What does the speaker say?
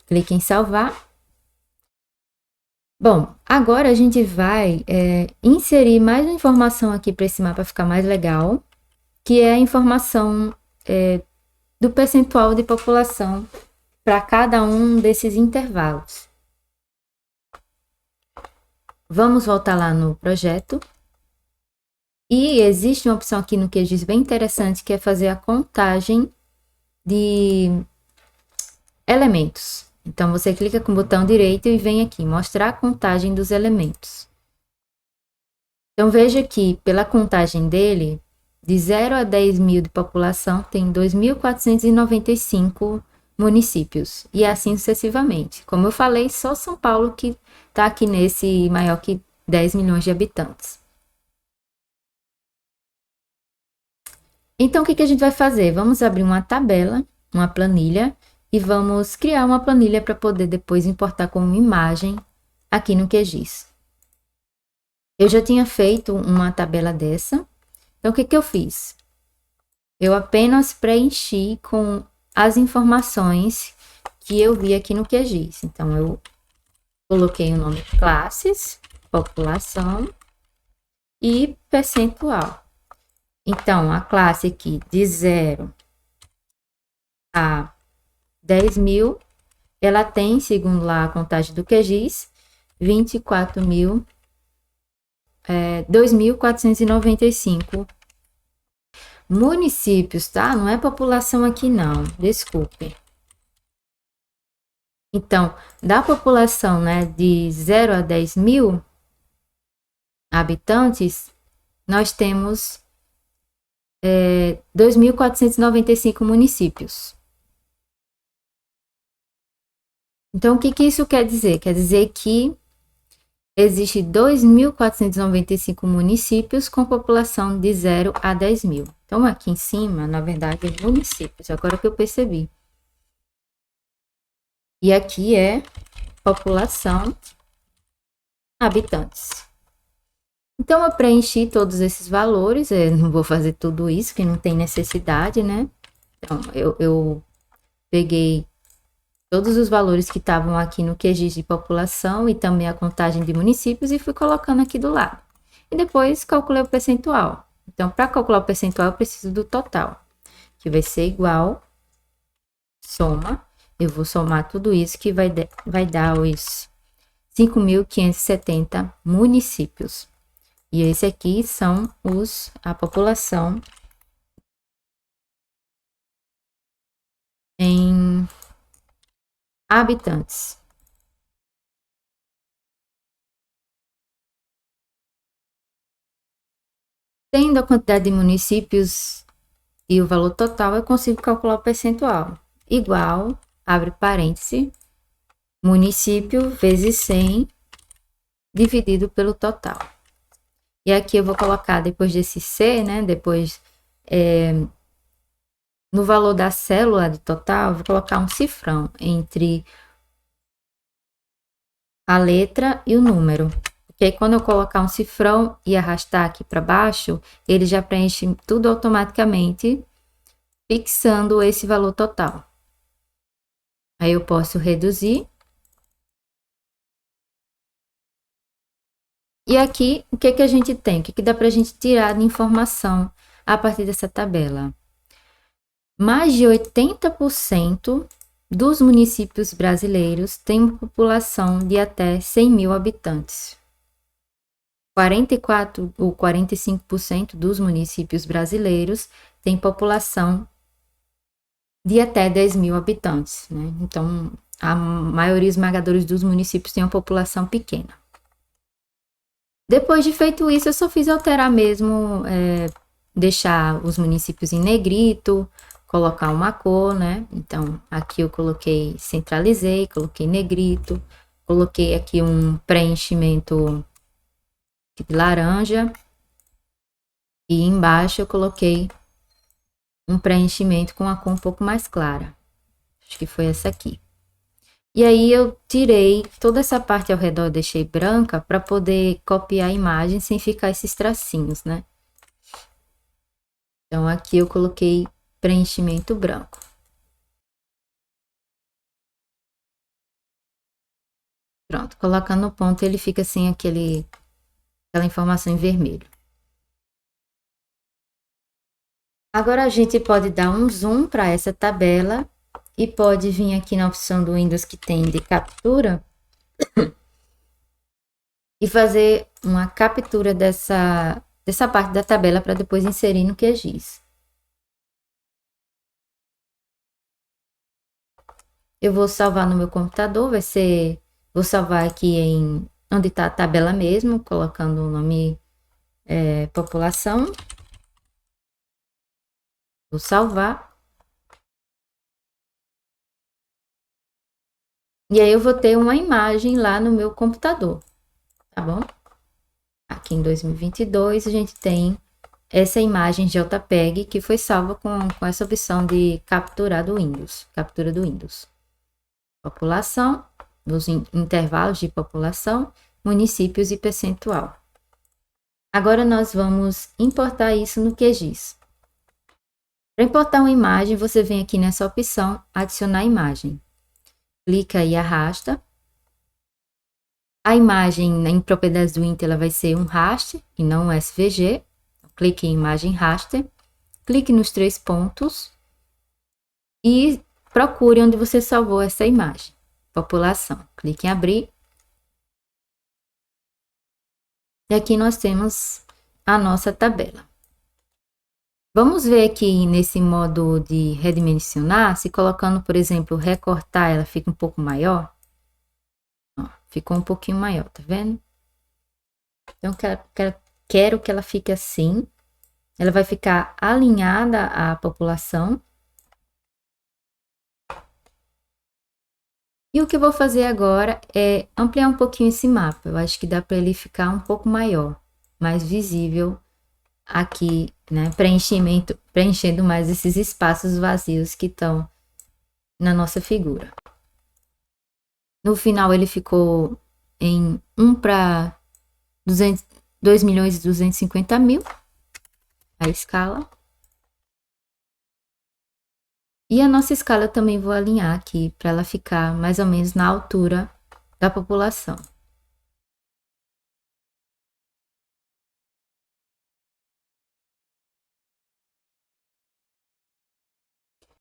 Clique em salvar. Bom, agora a gente vai inserir mais uma informação aqui para esse mapa ficar mais legal, que é a informação do percentual de população para cada um desses intervalos. Vamos voltar lá no projeto. E existe uma opção aqui no QGIS bem interessante, que é fazer a contagem de elementos. Então, você clica com o botão direito e vem aqui, mostrar a contagem dos elementos. Então, veja que, pela contagem dele, de 0 a 10 mil de população, tem 2.495 municípios, e assim sucessivamente. Como eu falei, só São Paulo que está aqui nesse maior que 10 milhões de habitantes. Então, o que a gente vai fazer? Vamos abrir uma tabela, uma planilha, e vamos criar uma planilha para poder depois importar como imagem aqui no QGIS. Eu já tinha feito uma tabela dessa, então o que eu fiz? Eu apenas preenchi com as informações que eu vi aqui no QGIS. Então, eu coloquei o nome classes, população e percentual. Então, a classe aqui de 0 a 10 mil, ela tem, segundo lá a contagem do QGIS, 2.495 municípios, tá? Não é população aqui não, desculpe. Então, da população, né, de 0 a 10 mil habitantes, nós temos 2.495 municípios. Então, o que isso quer dizer? Quer dizer que existe 2.495 municípios com população de 0 a 10 mil. Então, aqui em cima, na verdade, é municípios, agora que eu percebi. E aqui é população, habitantes. Então, eu preenchi todos esses valores, eu não vou fazer tudo isso, que não tem necessidade, né? Então, eu peguei todos os valores que estavam aqui no QGIS de população e também a contagem de municípios e fui colocando aqui do lado. E depois calculei o percentual. Então, para calcular o percentual, eu preciso do total, que vai ser igual, soma, eu vou somar tudo isso que vai dar os 5.570 municípios. E esse aqui são a população em habitantes. Tendo a quantidade de municípios e o valor total, eu consigo calcular o percentual. Igual, abre parêntese, município vezes 100 dividido pelo total. E aqui eu vou colocar, depois desse C, né, depois no valor da célula de total, eu vou colocar um cifrão entre a letra e o número. Porque aí, quando eu colocar um cifrão e arrastar aqui para baixo, ele já preenche tudo automaticamente, fixando esse valor total. Aí eu posso reduzir. E aqui, o que a gente tem? O que dá para a gente tirar de informação a partir dessa tabela? Mais de 80% dos municípios brasileiros têm uma população de até 100 mil habitantes. 44 ou 45% dos municípios brasileiros têm população de até 10 mil habitantes, né? Então, a maioria esmagadora dos municípios tem uma população pequena. Depois de feito isso, eu só fiz alterar mesmo, deixar os municípios em negrito, colocar uma cor, né? Então, aqui eu coloquei, centralizei, coloquei negrito, coloquei aqui um preenchimento de laranja e embaixo eu coloquei um preenchimento com a cor um pouco mais clara. Acho que foi essa aqui. E aí eu tirei toda essa parte ao redor, deixei branca para poder copiar a imagem sem ficar esses tracinhos, né? Então aqui eu coloquei preenchimento branco. Pronto, colocando no ponto ele fica sem aquela informação em vermelho. Agora a gente pode dar um zoom para essa tabela e pode vir aqui na opção do Windows que tem de captura e fazer uma captura dessa parte da tabela para depois inserir no QGIS. Eu vou salvar no meu computador, vou salvar aqui em onde está a tabela mesmo, colocando o nome população. Vou salvar. E aí eu vou ter uma imagem lá no meu computador, tá bom? Aqui em 2022 a gente tem essa imagem JPEG que foi salva com essa opção de capturar do Windows, captura do Windows. População, os intervalos de população, municípios e percentual. Agora nós vamos importar isso no QGIS. Para importar uma imagem, você vem aqui nessa opção, adicionar imagem. Clica e arrasta. A imagem em propriedades do Intel ela vai ser um raster e não um SVG. Clique em imagem raster. Clique nos 3 pontos e procure onde você salvou essa imagem. População. Clique em abrir. E aqui nós temos a nossa tabela. Vamos ver aqui nesse modo de redimensionar, se colocando, por exemplo, recortar, ela fica um pouco maior. Ó, ficou um pouquinho maior, tá vendo? Então, quero que ela fique assim. Ela vai ficar alinhada à população. E o que eu vou fazer agora é ampliar um pouquinho esse mapa. Eu acho que dá para ele ficar um pouco maior, mais visível aqui, né? Preenchendo mais esses espaços vazios que estão na nossa figura. No final ele ficou em 1 para 2.250.000 a escala. E a nossa escala eu também vou alinhar aqui para ela ficar mais ou menos na altura da população.